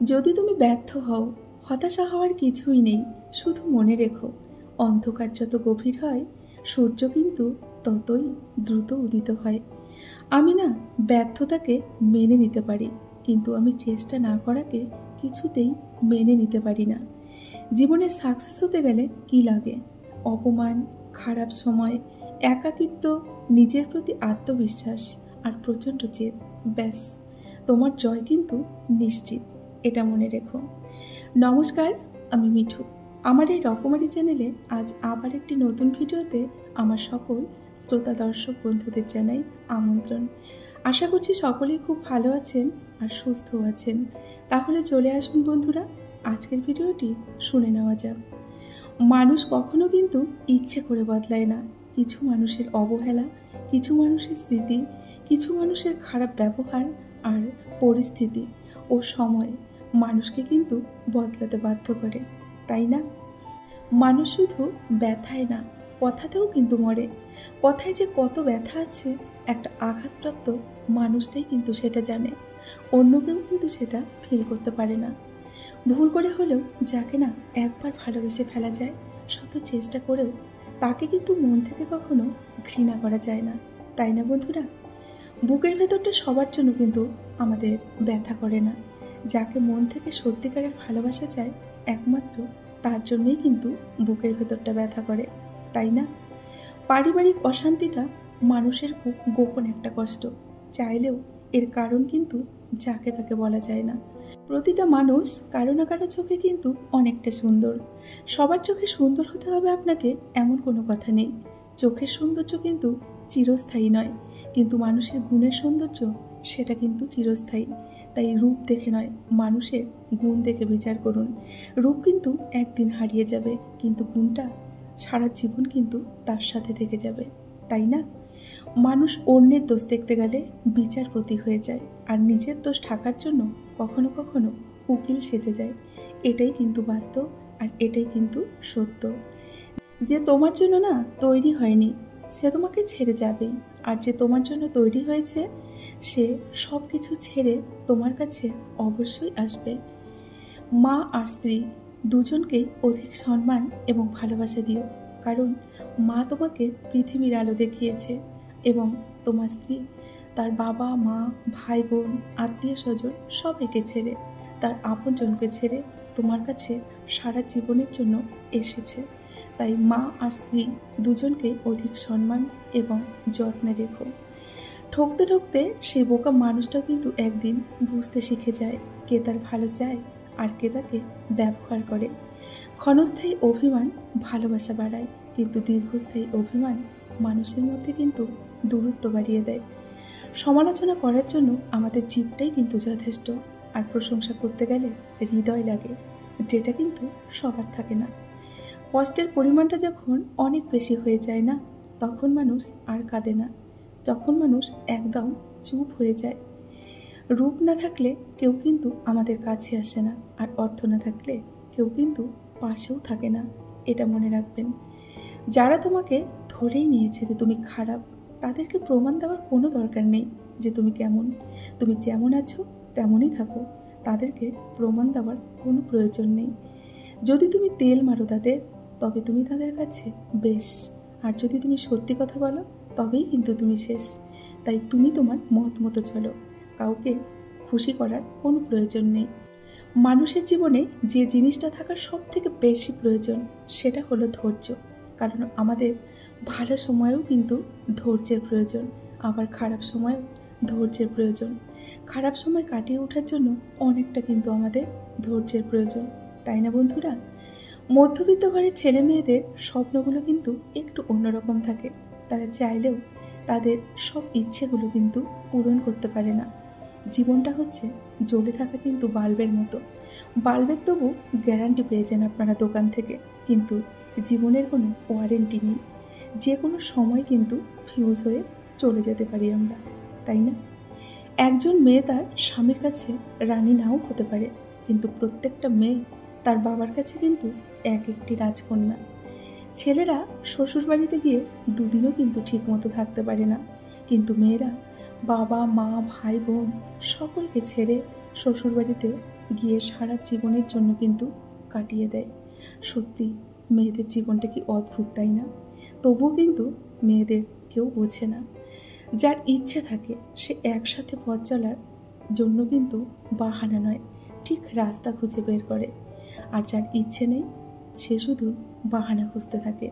যদি তুমি ব্যর্থ হও, হতাশা হওয়ার কিছুই নেই। শুধু মনে রেখো, অন্ধকার যত গভীর হয়, সূর্য কিন্তু ততই দ্রুত উদিত হয়। আমি না ব্যর্থতাকে মেনে নিতে পারি, কিন্তু আমি চেষ্টা না করাকে কিছুতেই মেনে নিতে পারি না। জীবনে সাকসেস হতে গেলে কি লাগে? অপমান, খারাপ সময়, একাকিত্ব, নিজের প্রতি আত্মবিশ্বাস আর প্রচণ্ড জেদ। ব্যাস, তোমার জয় কিন্তু নিশ্চিত, এটা মনে রেখো। নমস্কার, আমি মিঠু। আমার এই রকমারি চ্যানেলে আজ আবার একটি নতুন ভিডিওতে আমার সকল শ্রোতা দর্শক বন্ধুদের জানাই আমন্ত্রণ। আশা করছি সকলেই খুব ভালো আছেন আর সুস্থ আছেন। তাহলে চলে আসুন বন্ধুরা, আজকের ভিডিওটি শুনে নেওয়া যাক। মানুষ কখনো কিন্তু ইচ্ছে করে বদলায় না। কিছু মানুষের অবহেলা, কিছু মানুষের স্মৃতি, কিছু মানুষের খারাপ ব্যবহার আর পরিস্থিতি ও সময় মানুষকে কিন্তু বদলাতে বাধ্য করে, তাই না? মানুষ শুধু ব্যথায় না, কথাতেও কিন্তু মরে। কথায় যে কত ব্যথা আছে, একটা আঘাতপ্রাপ্ত মানুষটাই কিন্তু সেটা জানে। অন্য কেউ কিন্তু সেটা ফিল করতে পারে না। ভুল করে হলেও যাকে না একবার ভালোবেসে ফেলা যায়, শত চেষ্টা করেও তাকে কিন্তু মন থেকে কখনো ঘৃণা করা যায় না, তাই না বন্ধুরা? বুকের ভেতরটা সবার জন্য কিন্তু আমাদের ব্যথা করে না। যাকে মন থেকে সত্যিকারের ভালোবাসা চায়, একমাত্র তার জন্যই কিন্তু বুকের ভেতরটা ব্যথা করে, তাই না? পারিবারিক অশান্তিটা মানুষের খুব গোপন একটা কষ্ট। চাইলেও এর কারণ কিন্তু যাকে তাকে বলা যায় না। প্রতিটা মানুষ কারো না কারো চোখে কিন্তু অনেকটা সুন্দর। সবার চোখে সুন্দর হতে হবে আপনাকে এমন কোনো কথা নেই। চোখের সৌন্দর্য কিন্তু চিরস্থায়ী নয়, কিন্তু মানুষের গুণের সৌন্দর্য সেটা কিন্তু চিরস্থায়ী। তাই রূপ দেখে নয়, মানুষের গুণ দেখে বিচার করুন। রূপ কিন্তু একদিন হারিয়ে যাবে, কিন্তু গুণটা সারা জীবন কিন্তু তার সাথে থেকে যাবে, তাই না? মানুষ অন্যের দোষ দেখতে গেলে বিচারপতি হয়ে যায়, আর নিজের দোষ ঢাকার জন্য কখনো কখনো উকিল সেজে যায়। এটাই কিন্তু বাস্তব, আর এটাই কিন্তু সত্য। যে তোমার জন্য না তৈরি হয়নি, সে তোমাকে ছেড়ে যাবেই। আর যে তোমার জন্য তৈরি হয়েছে, সে সব কিছু ছেড়ে তোমার কাছে অবশ্যই আসবে। মা আর স্ত্রী দুজনকেই অধিক সম্মান এবং ভালোবাসা দিও, কারণ মা তোমাকে পৃথিবীর আলো দেখিয়েছে, এবং তোমার স্ত্রী তার বাবা মা, ভাই বোন, আত্মীয় স্বজন সবাইকে ছেড়ে, তার আপনজনকে ছেড়ে তোমার কাছে সারা জীবনের জন্য এসেছে। তাই মা আর স্ত্রী দুজনকে অধিক সম্মান এবং যত্নে রেখো। ঠকতে ঠকতে সেই বোকা মানুষটাও কিন্তু একদিন বুঝতে শিখে যায় কে তার ভালো চায় আর কে তাকে ব্যবহার করে। ক্ষণস্থায়ী অভিমান ভালোবাসা বাড়ায়, কিন্তু দীর্ঘস্থায়ী অভিমান মানুষের মধ্যে কিন্তু দূরত্ব বাড়িয়ে দেয়। সমালোচনা করার জন্য আমাদের জিভটাই কিন্তু যথেষ্ট, আর প্রশংসা করতে গেলে হৃদয় লাগে, যেটা কিন্তু সবার থাকে না। কষ্টের পরিমাণটা যখন অনেক বেশি হয়ে যায় না, তখন মানুষ আর কাঁদে না, তখন মানুষ একদম চুপ হয়ে যায়। রূপ না থাকলে কেউ কিন্তু আমাদের কাছে আসে না, আর অর্থ না থাকলে কেউ কিন্তু পাশেও থাকে না, এটা মনে রাখবেন। যারা তোমাকে ধরেই নিয়েছে যে তুমি খারাপ, তাদেরকে প্রমাণ দেওয়ার কোনো দরকার নেই যে তুমি কেমন। তুমি যেমন আছো তেমনই থাকো, তাদেরকে প্রমাণ দেওয়ার কোনো প্রয়োজন নেই। যদি তুমি তেল মারো তাদের, তবে তুমি তাদের কাছে বেশ, আর যদি তুমি সত্যি কথা বলো, তবেই কিন্তু তুমি শেষ। তাই তুমি তোমার মত মতো চলো, কাউকে খুশি করার কোনো প্রয়োজন নেই। মানুষের জীবনে যে জিনিসটা থাকার সব থেকে বেশি প্রয়োজন, সেটা হলো ধৈর্য। কারণ আমাদের ভালো সময়েও কিন্তু ধৈর্যের প্রয়োজন, আবার খারাপ সময়েও ধৈর্যের প্রয়োজন। খারাপ সময় কাটিয়ে ওঠার জন্য অনেকটা কিন্তু আমাদের ধৈর্যের প্রয়োজন, তাই না বন্ধুরা? মধ্যবিত্ত ঘরের ছেলে মেয়েদের স্বপ্নগুলো কিন্তু একটু অন্যরকম থাকে। তারা চাইলেও তাদের সব ইচ্ছেগুলো কিন্তু পূরণ করতে পারে না। জীবনটা হচ্ছে জ্বলে থাকা কিন্তু বাল্বের মতো। বাল্বের তবু গ্যারান্টি পেয়েছেন আপনারা দোকান থেকে, কিন্তু জীবনের কোনো ওয়ারেন্টি নেই। যে কোনো সময় কিন্তু ফিউজ হয়ে চলে যেতে পারি আমরা, তাই না? একজন মেয়ে তার স্বামীর কাছে রানী নাও হতে পারে, কিন্তু প্রত্যেকটা মেয়ে তার বাবার কাছে কিন্তু এক একটি রাজকন্যা। ছেলেরা শ্বশুরবাড়িতে গিয়ে দুদিনও কিন্তু ঠিক মতো থাকতে পারে না, কিন্তু মেয়েরা বাবা মা ভাই বোন সকলকে ছেড়ে শ্বশুরবাড়িতে গিয়ে সারা জীবনের জন্য কিন্তু কাটিয়ে দেয়। সত্যি মেয়েদের জীবনটা কি অদ্ভুত, তাই না? তবুও কিন্তু মেয়েদের কেউ বোঝে না। যার ইচ্ছে থাকে সে একসাথে পথ চলার জন্য কিন্তু বাহানা নয়, ঠিক রাস্তা খুঁজে বের করে। আর যার ইচ্ছে নেই সে শুধু বাহানা খুঁজতে থাকে।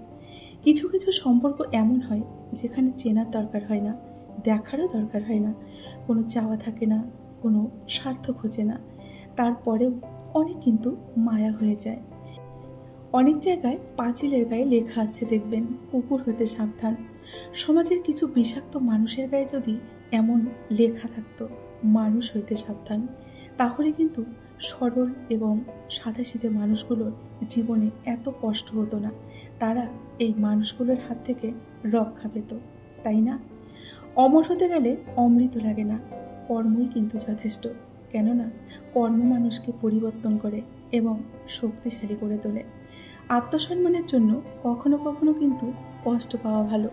কিছু কিছু সম্পর্ক এমন হয় যেখানে চেনার দরকার হয় না, দেখারও দরকার হয় না, কোনো চাওয়া থাকে না, কোনো স্বার্থ খোঁজে না, তারপরেও অনেক কিন্তু মায়া হয়ে যায়। অনেক জায়গায় পাঁচিলের গায়ে লেখা আছে দেখবেন, কুকুর হতে সাবধান। সমাজের কিছু বিষাক্ত মানুষের গায়ে যদি এমন লেখা থাকতো, মানুষ হইতে সাবধান, তাহলে কিন্তু সরল এবং সাদাসিধে মানুষগুলোর জীবনে এত কষ্ট হতো না। তারা এই মানুষগুলোর হাত থেকে রক্ষা পেত, তাই না? অমর হতে গেলে অমৃত লাগে না, কর্মই কিন্তু যথেষ্ট। কেননা কর্ম মানুষকে পরিবর্তন করে এবং শক্তিশালী করে তোলে। আত্মসম্মানের জন্য কখনো কখনো কিন্তু কষ্ট পাওয়া ভালো,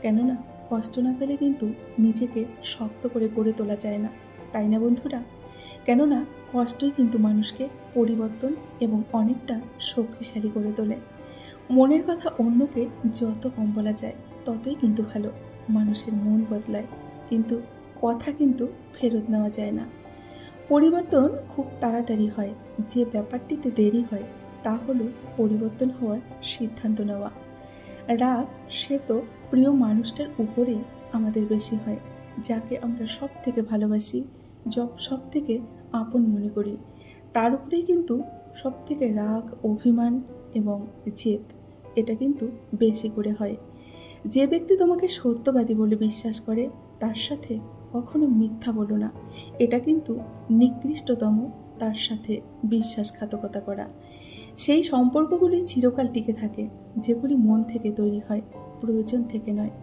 কেননা কষ্ট না পেলে কিন্তু নিজেকে শক্ত করে গড়ে তোলা যায় না, তাই না বন্ধুরা? কেননা কষ্টই কিন্তু মানুষকে পরিবর্তন এবং অনেকটা শক্তিশালী করে তোলে। মনের কথা অন্যকে যত কম বলা যায় ততই কিন্তু ভালো। মানুষের মন বদলায়, কিন্তু কথা কিন্তু ফেরত নেওয়া যায় না। পরিবর্তন খুব তাড়াতাড়ি হয়, যে ব্যাপারটিতে দেরি হয় তা হলো পরিবর্তন হওয়ার সিদ্ধান্ত নেওয়া। রাগ সে তো প্রিয় মানুষটার উপরেই আমাদের বেশি হয়, যাকে আমরা সব থেকে ভালোবাসি, সব থেকে আপন মনে করি, তার উপরেই কিন্তু সব থেকে রাগ, অভিমান এবং জেদ এটা কিন্তু বেশি করে হয়। যে ব্যক্তি তোমাকে সত্যবাদী বলে বিশ্বাস করে তার সাথে কখনো মিথ্যা বলো না, এটা কিন্তু নিকৃষ্টতম তার সাথে বিশ্বাসঘাতকতা করা। সেই সম্পর্কগুলি চিরকাল টিকে থাকে যেগুলি মন থেকে তৈরি হয়, প্রয়োজন থেকে নয়।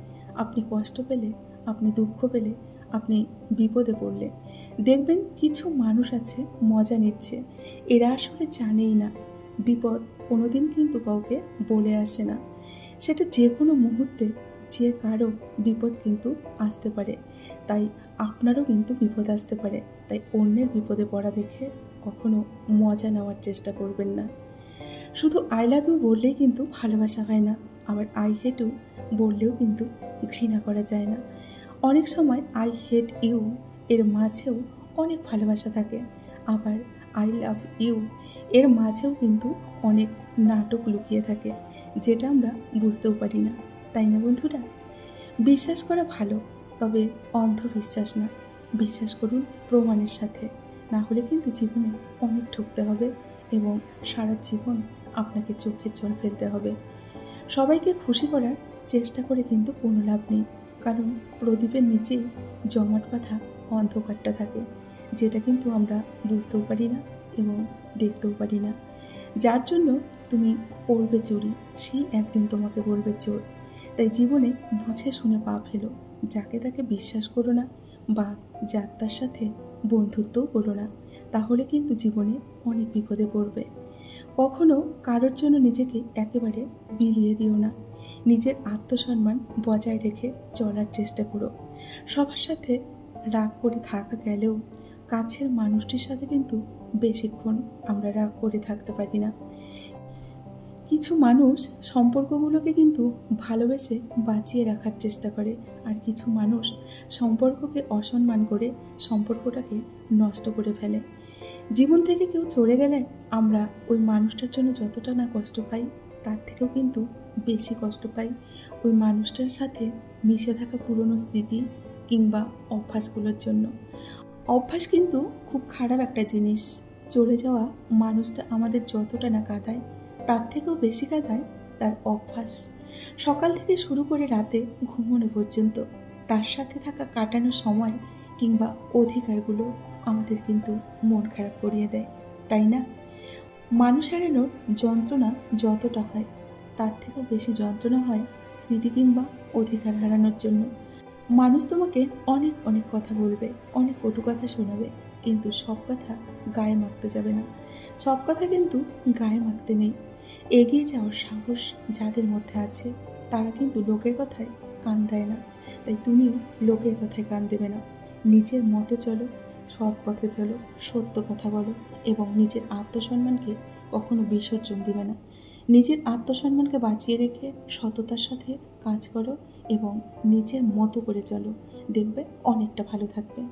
আপনি কষ্ট পেলে, আপনি দুঃখ পেলে, আপনি বিপদে পড়লে দেখবেন কিছু মানুষ আছে মজা নিচ্ছে, এরা আসলে জানেই না বিপদ কোনোদিন কিন্তু কাউকে বলে আসে না। সেটা যে কোনো মুহূর্তে যে কারো বিপদ কিন্তু আসতে পারে, তাই আপনারও কিন্তু বিপদ আসতে পারে। তাই অন্যের বিপদে পড়া দেখে কখনো মজা নেওয়ার চেষ্টা করবেন না। শুধু আই লাভ ইউ বললেই কিন্তু ভালোবাসা হয় না, আবার আই হেট ইউ বললেও কিন্তু ঘৃণা করা যায় না। অনেক সময় আই হেট ইউ এর মাঝেও অনেক ভালোবাসা থাকে, আবার আই লাভ ইউ এর মাঝেও কিন্তু অনেক নাটক লুকিয়ে থাকে, যেটা আমরা বুঝতেও পারি না, তাই না বন্ধুরা? বিশ্বাস করা ভালো, তবে অন্ধবিশ্বাস না। বিশ্বাস করুন প্রমাণের সাথে, না হলে কিন্তু জীবনে অনেক ঠকতে হবে এবং সারা জীবন আপনাকে চোখের জল ফেলতে হবে। সবাইকে খুশি করার চেষ্টা করে কিন্তু কোনো লাভ নেই, কারণ প্রদীপের নিচেই জমাট বাঁধা অন্ধকারটা থাকে, যেটা কিন্তু আমরা বুঝতেও পারি না এবং দেখতেও পারি না। যার জন্য তুমি পড়বে চুরি, সেই একদিন তোমাকে বলবে চোর। তাই জীবনে বুঝে শুনে পা ফেলো, যাকে তাকে বিশ্বাস করো না, বা যার তার সাথে বন্ধুত্বও করো না, তাহলে কিন্তু জীবনে অনেক বিপদে পড়বে। কখনো কারোর জন্য নিজেকে একেবারে বিলিয়ে দিও না। নিজের আত্মসম্মান বজায় রেখে চলার চেষ্টা করো। সবার সাথে রাগ করে থাকা গেলেও কাছের মানুষটির সাথে কিন্তু বেশিক্ষণ আমরা রাগ করে থাকতে পারি না। কিছু মানুষ সম্পর্কগুলোকে কিন্তু ভালোবেসে বাঁচিয়ে রাখার চেষ্টা করে, আর কিছু মানুষ সম্পর্ককে অসম্মান করে সম্পর্কটাকে নষ্ট করে ফেলে। জীবন থেকে কেউ চলে গেলে আমরা ওই মানুষটার জন্য যতটা না কষ্ট পাই, তার থেকেও কিন্তু বেশি কষ্ট পাই ওই মানুষটার সাথে মিশে থাকা পুরনো স্মৃতি কিংবা অভ্যাসগুলোর জন্য। অভ্যাস কিন্তু খুব খারাপ একটা জিনিস। চলে যাওয়া মানুষটা আমাদের যতটা না কাঁদায়, তার থেকেও বেশি কাঁদায় তার অভ্যাস। সকাল থেকে শুরু করে রাতে ঘুমানো পর্যন্ত তার সাথে থাকা কাটানো সময় কিংবা অধিকারগুলো আমাদের কিন্তু মন খারাপ করিয়ে দেয়, তাই না? মানুষ হারানোর যন্ত্রণা যতটা হয়, তার থেকেও বেশি যন্ত্রণা হয় স্মৃতি কিংবা অধিকার হারানোর জন্য। মানুষ তোমাকে অনেক অনেক কথা বলবে, অনেক কটু কথা শোনাবে, কিন্তু সব কথা গায়ে মাখতে যাবে না। সব কথা কিন্তু গায়ে মাখতে নেই। এগিয়ে যাওয়ার সাহস যাদের মধ্যে আছে তারা কিন্তু লোকের কথায় কান দেয় না। তাই তুমিও লোকের কথায় কান দেবে না। নিজের মতো চলো, সৎ পথে চলো, সত্য কথা বলো এবং নিজের আত্মসম্মানকে কখনো বিসর্জন দিবে না। নিজের আত্মসম্মানকে বাঁচিয়ে রেখে সততার সাথে কাজ করো এবং নিজের মতো করে চলো, দেখবে অনেকটা ভালো থাকবে।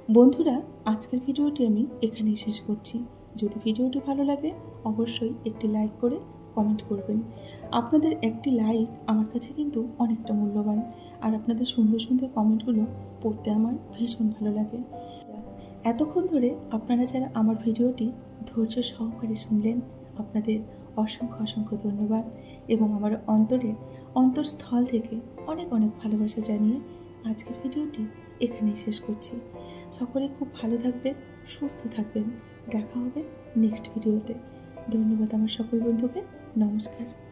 বন্ধুরা, আজকের ভিডিওটি আমি এখানেই শেষ করছি। যদি ভিডিওটি ভালো লাগে অবশ্যই একটি লাইক করে কমেন্ট করবেন। আপনাদের একটি লাইক আমার কাছে কিন্তু অনেকটা মূল্যবান, আর আপনাদের সুন্দর সুন্দর কমেন্টগুলো পড়তে আমার ভীষণ ভালো লাগে। এতক্ষণ ধরে আপনারা যারা আমার ভিডিওটি ধৈর্য সহকারে শুনলেন, আপনাদের অসংখ্য অসংখ্য ধন্যবাদ এবং আমার অন্তরস্থল থেকে অনেক অনেক ভালোবাসা জানিয়ে আজকের ভিডিওটি এখানেই শেষ করছি। সকলে খুব ভালো থাকবেন, সুস্থ থাকবেন। দেখা হবে নেক্সট ভিডিওতে। ধন্যবাদ আমার সকল বন্ধুকে। নমস্কার।